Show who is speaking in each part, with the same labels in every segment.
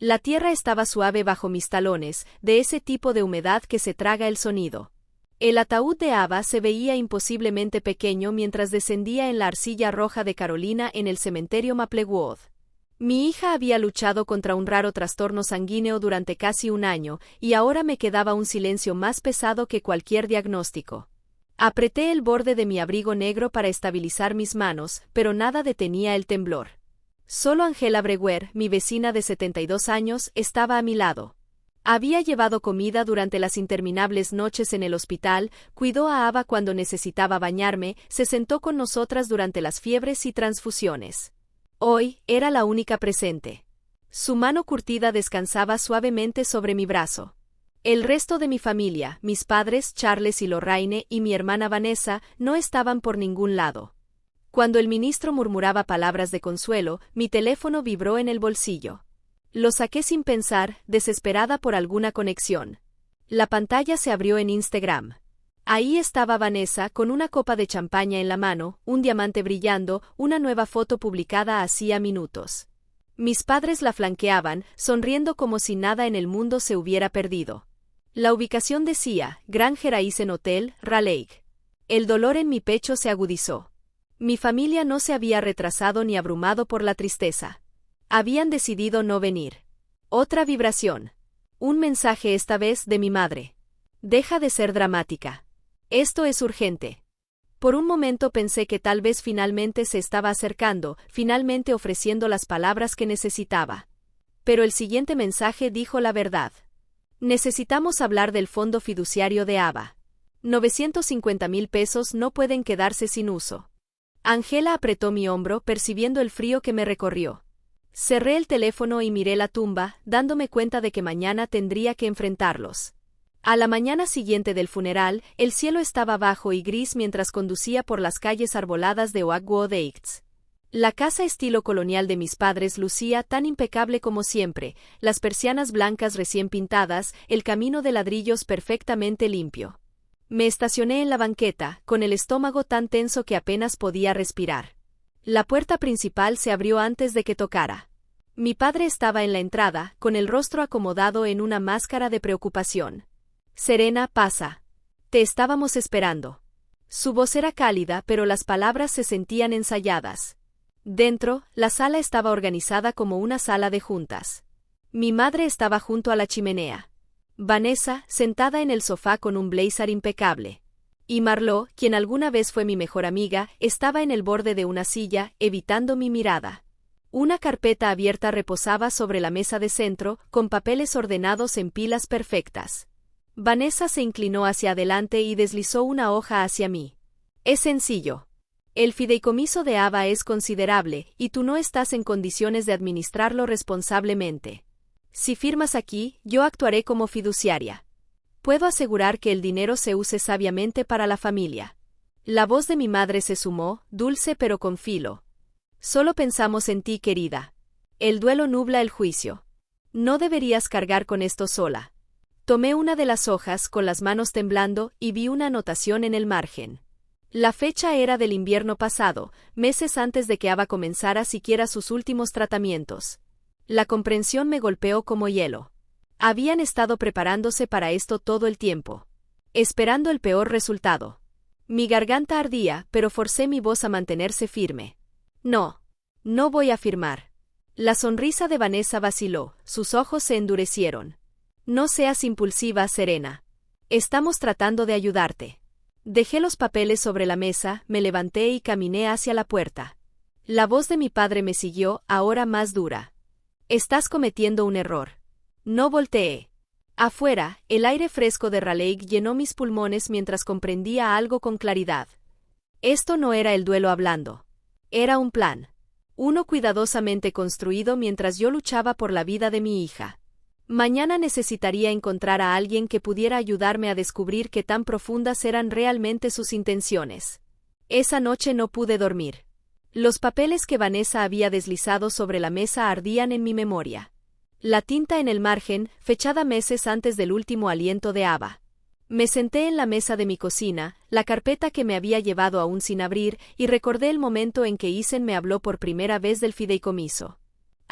Speaker 1: La tierra estaba suave bajo mis talones, de ese tipo de humedad que se traga el sonido. El ataúd de Ava se veía imposiblemente pequeño mientras descendía en la arcilla roja de Carolina en el cementerio Maplewood. Mi hija había luchado contra un raro trastorno sanguíneo durante casi un año, y ahora me quedaba un silencio más pesado que cualquier diagnóstico. Apreté el borde de mi abrigo negro para estabilizar mis manos, pero nada detenía el temblor. Solo Angela Brewer, mi vecina de 72 años, estaba a mi lado. Había llevado comida durante las interminables noches en el hospital, cuidó a Ava cuando necesitaba bañarme, se sentó con nosotras durante las fiebres y transfusiones. Hoy, era la única presente. Su mano curtida descansaba suavemente sobre mi brazo. El resto de mi familia, mis padres Charles y Lorraine y mi hermana Vanessa, no estaban por ningún lado. Cuando el ministro murmuraba palabras de consuelo, mi teléfono vibró en el bolsillo. Lo saqué sin pensar, desesperada por alguna conexión. La pantalla se abrió en Instagram. Ahí estaba Vanessa con una copa de champaña en la mano, un diamante brillando, una nueva foto publicada hacía minutos. Mis padres la flanqueaban, sonriendo como si nada en el mundo se hubiera perdido. La ubicación decía, Grand Horizon Hotel, Raleigh. El dolor en mi pecho se agudizó. Mi familia no se había retrasado ni abrumado por la tristeza. Habían decidido no venir. Otra vibración. Un mensaje esta vez de mi madre. Deja de ser dramática. Esto es urgente. Por un momento pensé que tal vez finalmente se estaba acercando, finalmente ofreciendo las palabras que necesitaba. Pero el siguiente mensaje dijo la verdad. Necesitamos hablar del fondo fiduciario de Ava. 950,000 pesos no pueden quedarse sin uso. Angela apretó mi hombro, percibiendo el frío que me recorrió. Cerré el teléfono y miré la tumba, dándome cuenta de que mañana tendría que enfrentarlos. A la mañana siguiente del funeral, el cielo estaba bajo y gris mientras conducía por las calles arboladas de Oakwood Heights. La casa estilo colonial de mis padres lucía tan impecable como siempre, las persianas blancas recién pintadas, el camino de ladrillos perfectamente limpio. Me estacioné en la banqueta, con el estómago tan tenso que apenas podía respirar. La puerta principal se abrió antes de que tocara. Mi padre estaba en la entrada, con el rostro acomodado en una máscara de preocupación. Serena, pasa. Te estábamos esperando. Su voz era cálida, pero las palabras se sentían ensayadas. Dentro, la sala estaba organizada como una sala de juntas. Mi madre estaba junto a la chimenea. Vanessa, sentada en el sofá con un blazer impecable. Y Marlo, quien alguna vez fue mi mejor amiga, estaba en el borde de una silla, evitando mi mirada. Una carpeta abierta reposaba sobre la mesa de centro, con papeles ordenados en pilas perfectas. Vanessa se inclinó hacia adelante y deslizó una hoja hacia mí. Es sencillo. El fideicomiso de Ava es considerable, y tú no estás en condiciones de administrarlo responsablemente. Si firmas aquí, yo actuaré como fiduciaria. Puedo asegurar que el dinero se use sabiamente para la familia. La voz de mi madre se sumó, dulce pero con filo. Solo pensamos en ti, querida. El duelo nubla el juicio. No deberías cargar con esto sola. Tomé una de las hojas con las manos temblando y vi una anotación en el margen. La fecha era del invierno pasado, meses antes de que Ava comenzara siquiera sus últimos tratamientos. La comprensión me golpeó como hielo. Habían estado preparándose para esto todo el tiempo. Esperando el peor resultado. Mi garganta ardía, pero forcé mi voz a mantenerse firme. No. No voy a firmar. La sonrisa de Vanessa vaciló, sus ojos se endurecieron. No seas impulsiva, Serena. Estamos tratando de ayudarte. Dejé los papeles sobre la mesa, me levanté y caminé hacia la puerta. La voz de mi padre me siguió, ahora más dura. Estás cometiendo un error. No volteé. Afuera, el aire fresco de Raleigh llenó mis pulmones mientras comprendía algo con claridad. Esto no era el duelo hablando. Era un plan. Uno cuidadosamente construido mientras yo luchaba por la vida de mi hija. Mañana necesitaría encontrar a alguien que pudiera ayudarme a descubrir qué tan profundas eran realmente sus intenciones. Esa noche no pude dormir. Los papeles que Vanessa había deslizado sobre la mesa ardían en mi memoria. La tinta en el margen, fechada meses antes del último aliento de Ava. Me senté en la mesa de mi cocina, la carpeta que me había llevado aún sin abrir, y recordé el momento en que Isen me habló por primera vez del fideicomiso.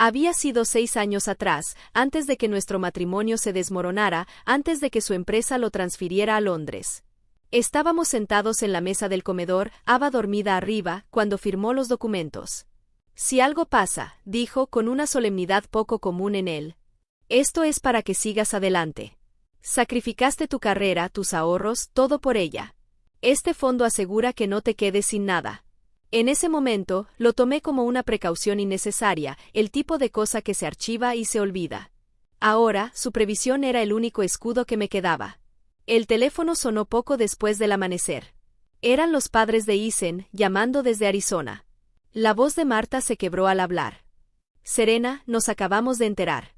Speaker 1: Había sido 6 años atrás, antes de que nuestro matrimonio se desmoronara, antes de que su empresa lo transfiriera a Londres. Estábamos sentados en la mesa del comedor, Ava dormida arriba, cuando firmó los documentos. Si algo pasa, dijo con una solemnidad poco común en él. Esto es para que sigas adelante. Sacrificaste tu carrera, tus ahorros, todo por ella. Este fondo asegura que no te quedes sin nada. En ese momento, lo tomé como una precaución innecesaria, el tipo de cosa que se archiva y se olvida. Ahora, su previsión era el único escudo que me quedaba. El teléfono sonó poco después del amanecer. Eran los padres de Isen, llamando desde Arizona. La voz de Marta se quebró al hablar. Serena, nos acabamos de enterar.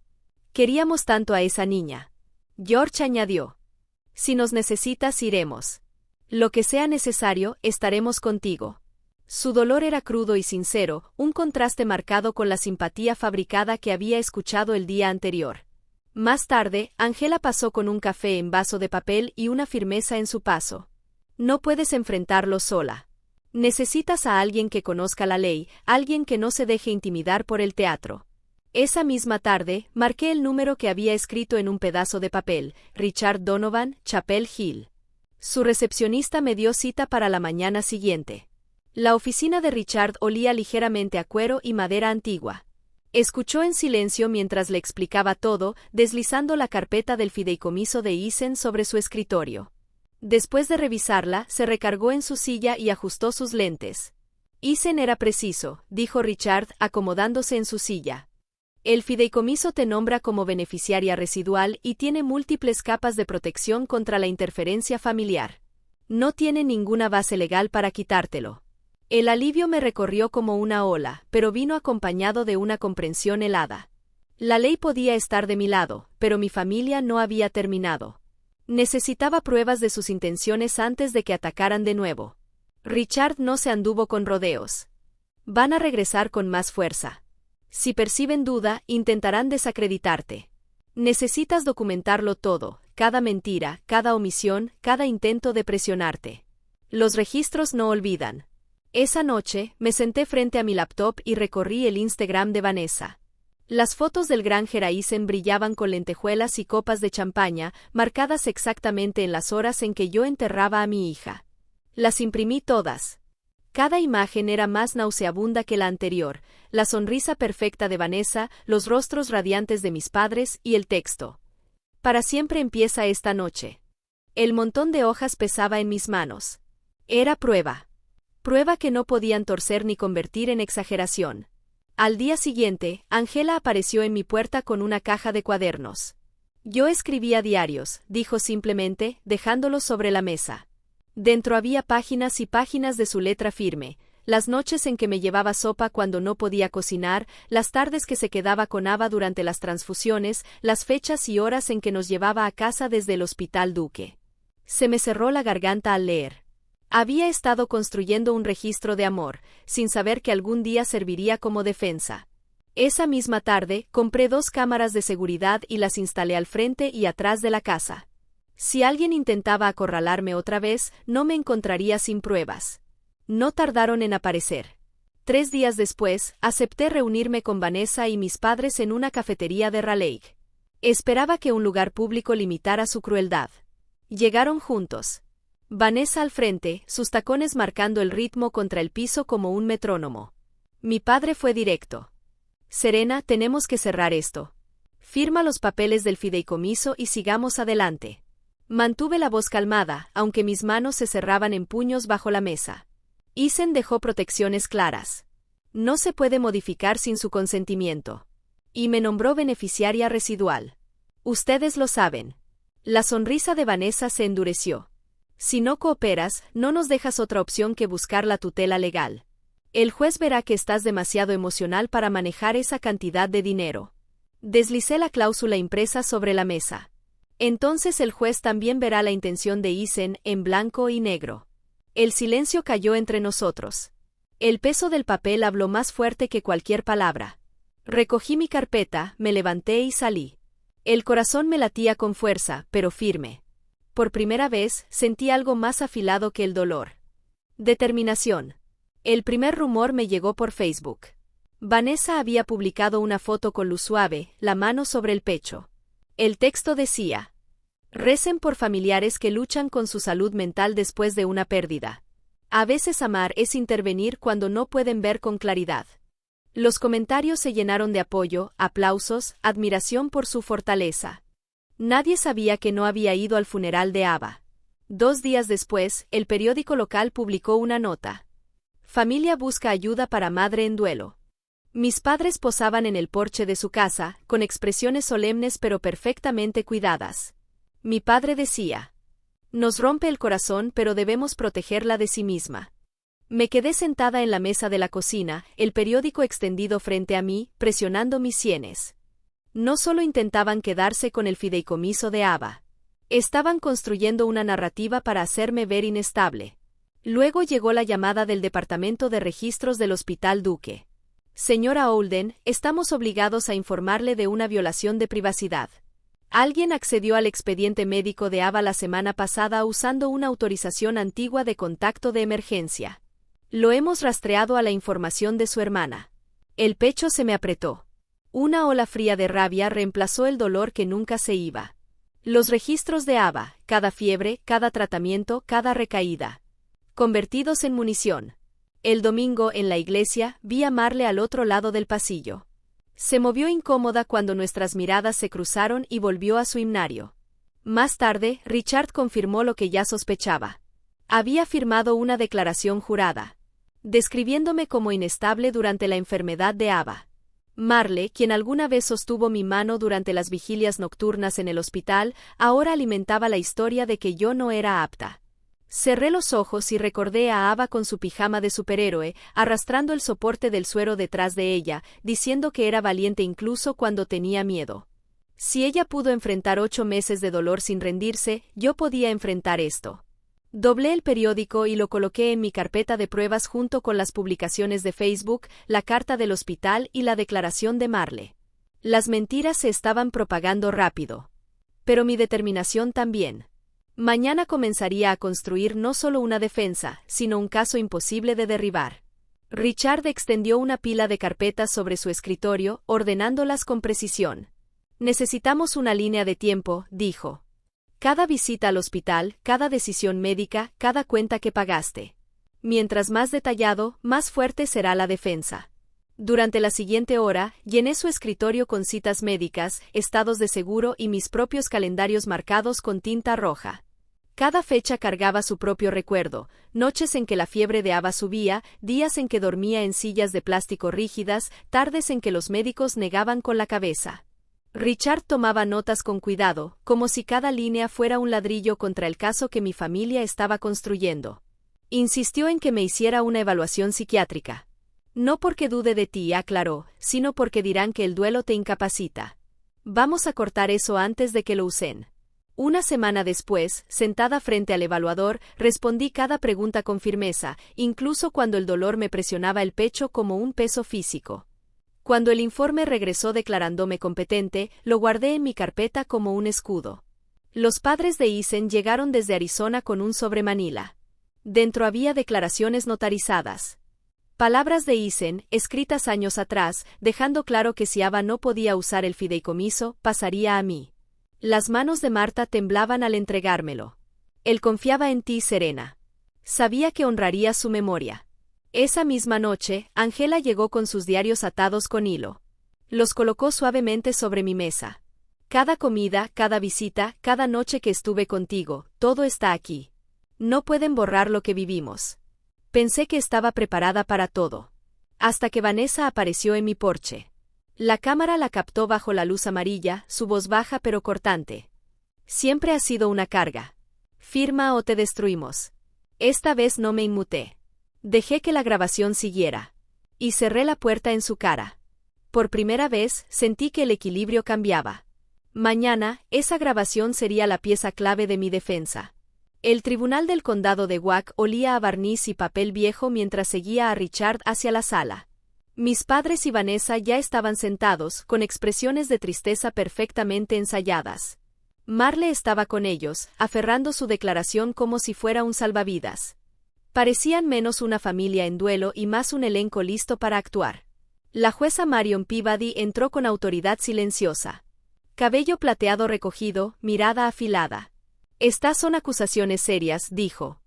Speaker 1: Queríamos tanto a esa niña. George añadió. Si nos necesitas, iremos. Lo que sea necesario, estaremos contigo. Su dolor era crudo y sincero, un contraste marcado con la simpatía fabricada que había escuchado el día anterior. Más tarde, Angela pasó con un café en vaso de papel y una firmeza en su paso. No puedes enfrentarlo sola. Necesitas a alguien que conozca la ley, alguien que no se deje intimidar por el teatro. Esa misma tarde, marqué el número que había escrito en un pedazo de papel, Richard Donovan, Chapel Hill. Su recepcionista me dio cita para la mañana siguiente. La oficina de Richard olía ligeramente a cuero y madera antigua. Escuchó en silencio mientras le explicaba todo, deslizando la carpeta del fideicomiso de Isen sobre su escritorio. Después de revisarla, se recargó en su silla y ajustó sus lentes. Isen era preciso, dijo Richard, acomodándose en su silla. El fideicomiso te nombra como beneficiaria residual y tiene múltiples capas de protección contra la interferencia familiar. No tiene ninguna base legal para quitártelo. El alivio me recorrió como una ola, pero vino acompañado de una comprensión helada. La ley podía estar de mi lado, pero mi familia no había terminado. Necesitaba pruebas de sus intenciones antes de que atacaran de nuevo. Richard no se anduvo con rodeos. Van a regresar con más fuerza. Si perciben duda, intentarán desacreditarte. Necesitas documentarlo todo, cada mentira, cada omisión, cada intento de presionarte. Los registros no olvidan. Esa noche, me senté frente a mi laptop y recorrí el Instagram de Vanessa. Las fotos del gran Isen brillaban con lentejuelas y copas de champaña, marcadas exactamente en las horas en que yo enterraba a mi hija. Las imprimí todas. Cada imagen era más nauseabunda que la anterior, la sonrisa perfecta de Vanessa, los rostros radiantes de mis padres y el texto. Para siempre empieza esta noche. El montón de hojas pesaba en mis manos. Era prueba. Prueba que no podían torcer ni convertir en exageración. Al día siguiente, Angela apareció en mi puerta con una caja de cuadernos. Yo escribía diarios, dijo simplemente, dejándolos sobre la mesa. Dentro había páginas y páginas de su letra firme, las noches en que me llevaba sopa cuando no podía cocinar, las tardes que se quedaba con Ava durante las transfusiones, las fechas y horas en que nos llevaba a casa desde el Hospital Duque. Se me cerró la garganta al leer. Había estado construyendo un registro de amor, sin saber que algún día serviría como defensa. Esa misma tarde, compré 2 cámaras de seguridad y las instalé al frente y atrás de la casa. Si alguien intentaba acorralarme otra vez, no me encontraría sin pruebas. No tardaron en aparecer. 3 días después, acepté reunirme con Vanessa y mis padres en una cafetería de Raleigh. Esperaba que un lugar público limitara su crueldad. Llegaron juntos. Vanessa al frente, sus tacones marcando el ritmo contra el piso como un metrónomo. Mi padre fue directo. Serena, tenemos que cerrar esto. Firma los papeles del fideicomiso y sigamos adelante. Mantuve la voz calmada, aunque mis manos se cerraban en puños bajo la mesa. Isen dejó protecciones claras. No se puede modificar sin su consentimiento. Y me nombró beneficiaria residual. Ustedes lo saben. La sonrisa de Vanessa se endureció. Si no cooperas, no nos dejas otra opción que buscar la tutela legal. El juez verá que estás demasiado emocional para manejar esa cantidad de dinero. Deslicé la cláusula impresa sobre la mesa. Entonces el juez también verá la intención de Isen en blanco y negro. El silencio cayó entre nosotros. El peso del papel habló más fuerte que cualquier palabra. Recogí mi carpeta, me levanté y salí. El corazón me latía con fuerza, pero firme. Por primera vez, sentí algo más afilado que el dolor. Determinación. El primer rumor me llegó por Facebook. Vanessa había publicado una foto con luz suave, la mano sobre el pecho. El texto decía: recen por familiares que luchan con su salud mental después de una pérdida. A veces amar es intervenir cuando no pueden ver con claridad. Los comentarios se llenaron de apoyo, aplausos, admiración por su fortaleza. Nadie sabía que no había ido al funeral de Ava. 2 días después, el periódico local publicó una nota. Familia busca ayuda para madre en duelo. Mis padres posaban en el porche de su casa, con expresiones solemnes pero perfectamente cuidadas. Mi padre decía: nos rompe el corazón, pero debemos protegerla de sí misma. Me quedé sentada en la mesa de la cocina, el periódico extendido frente a mí, presionando mis sienes. No solo intentaban quedarse con el fideicomiso de Ava. Estaban construyendo una narrativa para hacerme ver inestable. Luego llegó la llamada del Departamento de Registros del Hospital Duque. Señora Holden, estamos obligados a informarle de una violación de privacidad. Alguien accedió al expediente médico de Ava la semana pasada usando una autorización antigua de contacto de emergencia. Lo hemos rastreado a la información de su hermana. El pecho se me apretó. Una ola fría de rabia reemplazó el dolor que nunca se iba. Los registros de Ava, cada fiebre, cada tratamiento, cada recaída. Convertidos en munición. El domingo, en la iglesia, vi a Marle al otro lado del pasillo. Se movió incómoda cuando nuestras miradas se cruzaron y volvió a su himnario. Más tarde, Richard confirmó lo que ya sospechaba. Había firmado una declaración jurada, describiéndome como inestable durante la enfermedad de Ava. Marle, quien alguna vez sostuvo mi mano durante las vigilias nocturnas en el hospital, ahora alimentaba la historia de que yo no era apta. Cerré los ojos y recordé a Ava con su pijama de superhéroe, arrastrando el soporte del suero detrás de ella, diciendo que era valiente incluso cuando tenía miedo. Si ella pudo enfrentar 8 meses de dolor sin rendirse, yo podía enfrentar esto. Doblé el periódico y lo coloqué en mi carpeta de pruebas junto con las publicaciones de Facebook, la carta del hospital y la declaración de Marle. Las mentiras se estaban propagando rápido. Pero mi determinación también. Mañana comenzaría a construir no solo una defensa, sino un caso imposible de derribar. Richard extendió una pila de carpetas sobre su escritorio, ordenándolas con precisión. Necesitamos una línea de tiempo, dijo. Cada visita al hospital, cada decisión médica, cada cuenta que pagaste. Mientras más detallado, más fuerte será la defensa. Durante la siguiente hora, llené su escritorio con citas médicas, estados de seguro y mis propios calendarios marcados con tinta roja. Cada fecha cargaba su propio recuerdo, noches en que la fiebre de Ava subía, días en que dormía en sillas de plástico rígidas, tardes en que los médicos negaban con la cabeza. Richard tomaba notas con cuidado, como si cada línea fuera un ladrillo contra el caso que mi familia estaba construyendo. Insistió en que me hiciera una evaluación psiquiátrica. No porque dude de ti, aclaró, sino porque dirán que el duelo te incapacita. Vamos a cortar eso antes de que lo usen. Una semana después, sentada frente al evaluador, respondí cada pregunta con firmeza, incluso cuando el dolor me presionaba el pecho como un peso físico. Cuando el informe regresó declarándome competente, lo guardé en mi carpeta como un escudo. Los padres de Isen llegaron desde Arizona con un sobre Manila. Dentro había declaraciones notarizadas. Palabras de Isen, escritas años atrás, dejando claro que si Ava no podía usar el fideicomiso, pasaría a mí. Las manos de Marta temblaban al entregármelo. Él confiaba en ti, Serena. Sabía que honraría su memoria. Esa misma noche, Angela llegó con sus diarios atados con hilo. Los colocó suavemente sobre mi mesa. Cada comida, cada visita, cada noche que estuve contigo, todo está aquí. No pueden borrar lo que vivimos. Pensé que estaba preparada para todo. Hasta que Vanessa apareció en mi porche. La cámara la captó bajo la luz amarilla, su voz baja pero cortante. Siempre ha sido una carga. Firma o te destruimos. Esta vez no me inmuté. Dejé que la grabación siguiera. Y cerré la puerta en su cara. Por primera vez, sentí que el equilibrio cambiaba. Mañana, esa grabación sería la pieza clave de mi defensa. El tribunal del condado de Wauk olía a barniz y papel viejo mientras seguía a Richard hacia la sala. Mis padres y Vanessa ya estaban sentados, con expresiones de tristeza perfectamente ensayadas. Marle estaba con ellos, aferrando su declaración como si fuera un salvavidas. Parecían menos una familia en duelo y más un elenco listo para actuar. La jueza Marion Peabody entró con autoridad silenciosa. Cabello plateado recogido, mirada afilada. Estas son acusaciones serias, dijo.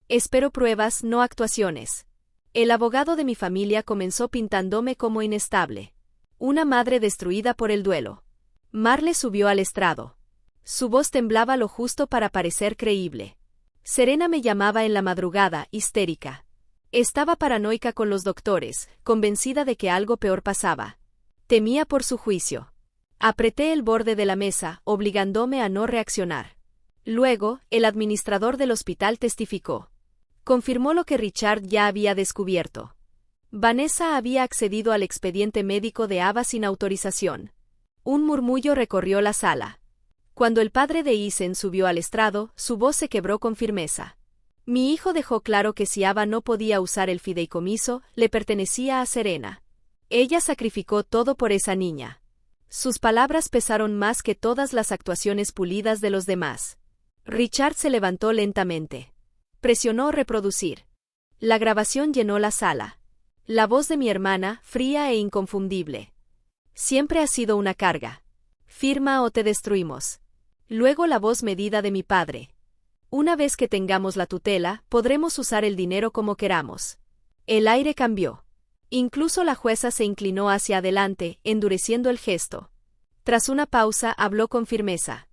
Speaker 1: Espero pruebas, no actuaciones. El abogado de mi familia comenzó pintándome como inestable. Una madre destruida por el duelo. Marle subió al estrado. Su voz temblaba lo justo para parecer creíble. Serena me llamaba en la madrugada, histérica. Estaba paranoica con los doctores, convencida de que algo peor pasaba. Temía por su juicio. Apreté el borde de la mesa, obligándome a no reaccionar. Luego, el administrador del hospital testificó. Confirmó lo que Richard ya había descubierto. Vanessa había accedido al expediente médico de Ava sin autorización. Un murmullo recorrió la sala. Cuando el padre de Ethan subió al estrado, su voz se quebró con firmeza. Mi hijo dejó claro que si Ava no podía usar el fideicomiso, le pertenecía a Serena. Ella sacrificó todo por esa niña. Sus palabras pesaron más que todas las actuaciones pulidas de los demás. Richard se levantó lentamente. Presionó reproducir. La grabación llenó la sala. La voz de mi hermana, fría e inconfundible. Siempre ha sido una carga. Firma o te destruimos. Luego la voz medida de mi padre. Una vez que tengamos la tutela, podremos usar el dinero como queramos. El aire cambió. Incluso la jueza se inclinó hacia adelante, endureciendo el gesto. Tras una pausa, habló con firmeza.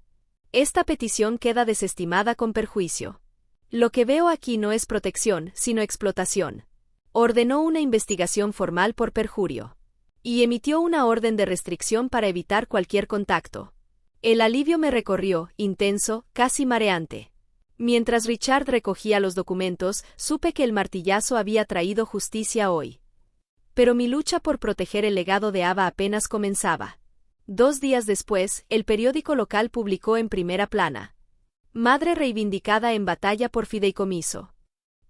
Speaker 1: Esta petición queda desestimada con perjuicio. Lo que veo aquí no es protección, sino explotación. Ordenó una investigación formal por perjurio. Y emitió una orden de restricción para evitar cualquier contacto. El alivio me recorrió, intenso, casi mareante. Mientras Richard recogía los documentos, supe que el martillazo había traído justicia hoy. Pero mi lucha por proteger el legado de Ava apenas comenzaba. 2 días después, el periódico local publicó en primera plana. Madre reivindicada en batalla por fideicomiso.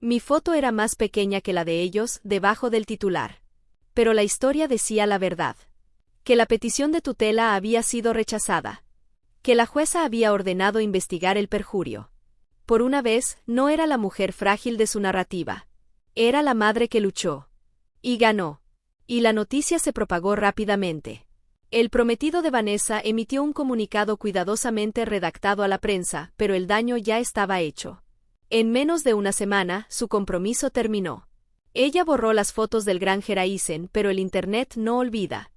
Speaker 1: Mi foto era más pequeña que la de ellos, debajo del titular. Pero la historia decía la verdad. Que la petición de tutela había sido rechazada. Que la jueza había ordenado investigar el perjurio. Por una vez, no era la mujer frágil de su narrativa. Era la madre que luchó. Y ganó. Y la noticia se propagó rápidamente. El prometido de Vanessa emitió un comunicado cuidadosamente redactado a la prensa, pero el daño ya estaba hecho. En menos de una semana, su compromiso terminó. Ella borró las fotos del gran Ethan, pero el Internet no olvida.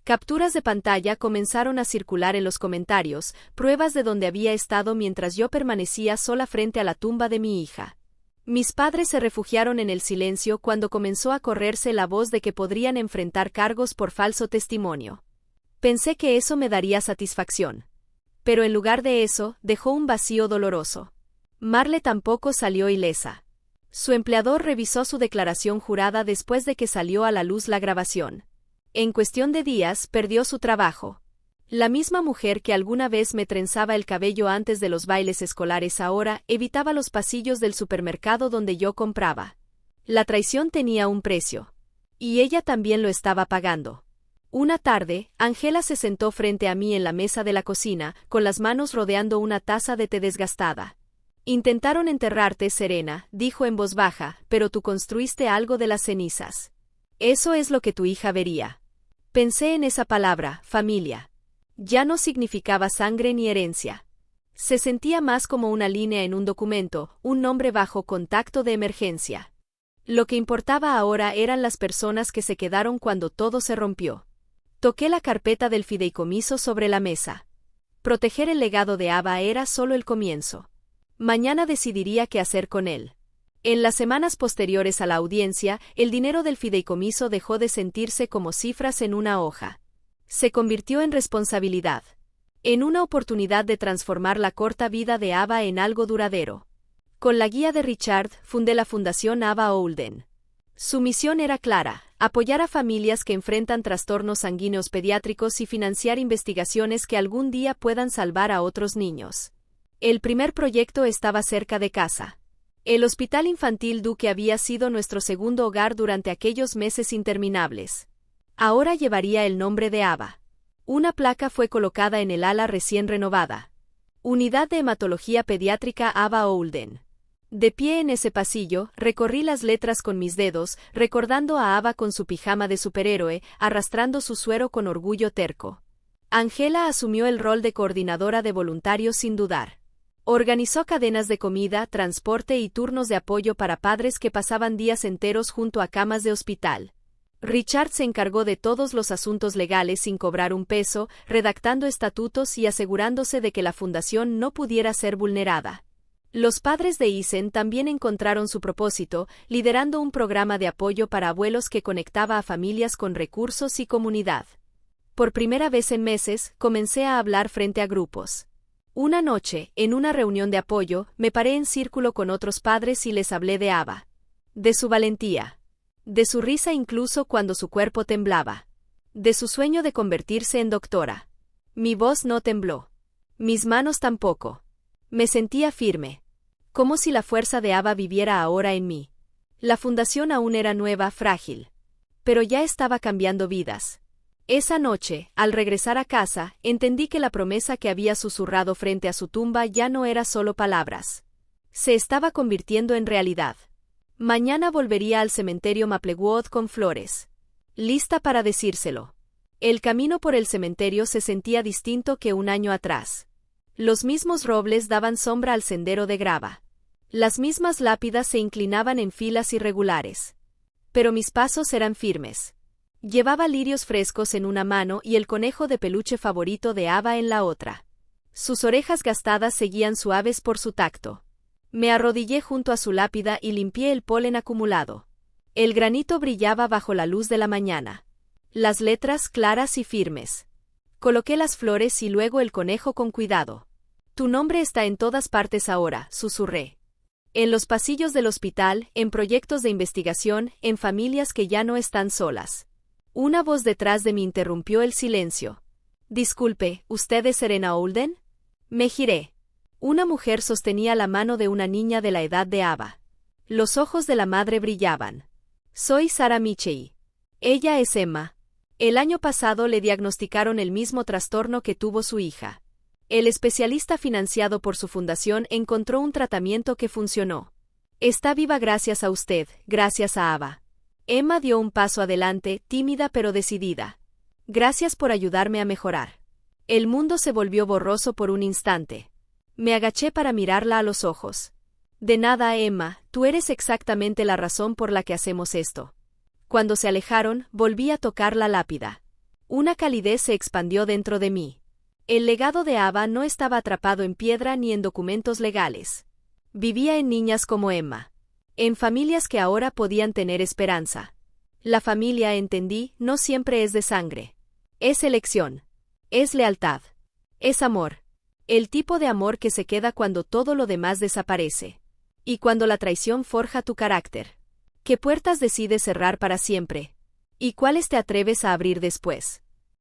Speaker 1: Capturas de pantalla comenzaron a circular en los comentarios, pruebas de donde había estado mientras yo permanecía sola frente a la tumba de mi hija. Mis padres se refugiaron en el silencio cuando comenzó a correrse la voz de que podrían enfrentar cargos por falso testimonio. Pensé que eso me daría satisfacción. Pero en lugar de eso, dejó un vacío doloroso. Marle tampoco salió ilesa. Su empleador revisó su declaración jurada después de que salió a la luz la grabación. En cuestión de días, perdió su trabajo. La misma mujer que alguna vez me trenzaba el cabello antes de los bailes escolares ahora evitaba los pasillos del supermercado donde yo compraba. La traición tenía un precio. Y ella también lo estaba pagando. Una tarde, Angela se sentó frente a mí en la mesa de la cocina, con las manos rodeando una taza de té desgastada. Intentaron enterrarte, Serena, dijo en voz baja, pero tú construiste algo de las cenizas. Eso es lo que tu hija vería. Pensé en esa palabra, familia. Ya no significaba sangre ni herencia. Se sentía más como una línea en un documento, un nombre bajo contacto de emergencia. Lo que importaba ahora eran las personas que se quedaron cuando todo se rompió. Toqué la carpeta del fideicomiso sobre la mesa. Proteger el legado de Ava era solo el comienzo. Mañana decidiría qué hacer con él. En las semanas posteriores a la audiencia, el dinero del fideicomiso dejó de sentirse como cifras en una hoja. Se convirtió en responsabilidad. En una oportunidad de transformar la corta vida de Ava en algo duradero. Con la guía de Richard, fundé la Fundación Ava Olden. Su misión era clara: apoyar a familias que enfrentan trastornos sanguíneos pediátricos y financiar investigaciones que algún día puedan salvar a otros niños. El primer proyecto estaba cerca de casa. El Hospital Infantil Duke había sido nuestro segundo hogar durante aquellos meses interminables. Ahora llevaría el nombre de Ava. Una placa fue colocada en el ala recién renovada. Unidad de Hematología Pediátrica Ava Olden. De pie en ese pasillo, recorrí las letras con mis dedos, recordando a Ava con su pijama de superhéroe, arrastrando su suero con orgullo terco. Angela asumió el rol de coordinadora de voluntarios sin dudar. Organizó cadenas de comida, transporte y turnos de apoyo para padres que pasaban días enteros junto a camas de hospital. Richard se encargó de todos los asuntos legales sin cobrar un peso, redactando estatutos y asegurándose de que la fundación no pudiera ser vulnerada. Los padres de Isen también encontraron su propósito, liderando un programa de apoyo para abuelos que conectaba a familias con recursos y comunidad. Por primera vez en meses, comencé a hablar frente a grupos. Una noche, en una reunión de apoyo, me paré en círculo con otros padres y les hablé de Ava. De su valentía. De su risa incluso cuando su cuerpo temblaba. De su sueño de convertirse en doctora. Mi voz no tembló. Mis manos tampoco. Me sentía firme. Como si la fuerza de Ava viviera ahora en mí. La fundación aún era nueva, frágil. Pero ya estaba cambiando vidas. Esa noche, al regresar a casa, entendí que la promesa que había susurrado frente a su tumba ya no era solo palabras. Se estaba convirtiendo en realidad. Mañana volvería al cementerio Maplewood con flores. Lista para decírselo. El camino por el cementerio se sentía distinto que un año atrás. Los mismos robles daban sombra al sendero de grava. Las mismas lápidas se inclinaban en filas irregulares. Pero mis pasos eran firmes. Llevaba lirios frescos en una mano y el conejo de peluche favorito de Ava en la otra. Sus orejas gastadas seguían suaves por su tacto. Me arrodillé junto a su lápida y limpié el polen acumulado. El granito brillaba bajo la luz de la mañana. Las letras claras y firmes. Coloqué las flores y luego el conejo con cuidado. Tu nombre está en todas partes ahora, susurré. En los pasillos del hospital, en proyectos de investigación, en familias que ya no están solas. Una voz detrás de mí interrumpió el silencio. Disculpe, ¿usted es Serena Olden? Me giré. Una mujer sostenía la mano de una niña de la edad de Ava. Los ojos de la madre brillaban. Soy Sarah Michei. Ella es Emma. El año pasado le diagnosticaron el mismo trastorno que tuvo su hija. El especialista financiado por su fundación encontró un tratamiento que funcionó. Está viva gracias a usted, gracias a Ava. Emma dio un paso adelante, tímida pero decidida. Gracias por ayudarme a mejorar. El mundo se volvió borroso por un instante. Me agaché para mirarla a los ojos. De nada, Emma, tú eres exactamente la razón por la que hacemos esto. Cuando se alejaron, volví a tocar la lápida. Una calidez se expandió dentro de mí. El legado de Ava no estaba atrapado en piedra ni en documentos legales. Vivía en niñas como Emma. En familias que ahora podían tener esperanza. La familia, entendí, no siempre es de sangre. Es elección. Es lealtad. Es amor. El tipo de amor que se queda cuando todo lo demás desaparece. Y cuando la traición forja tu carácter. ¿Qué puertas decides cerrar para siempre? ¿Y cuáles te atreves a abrir después?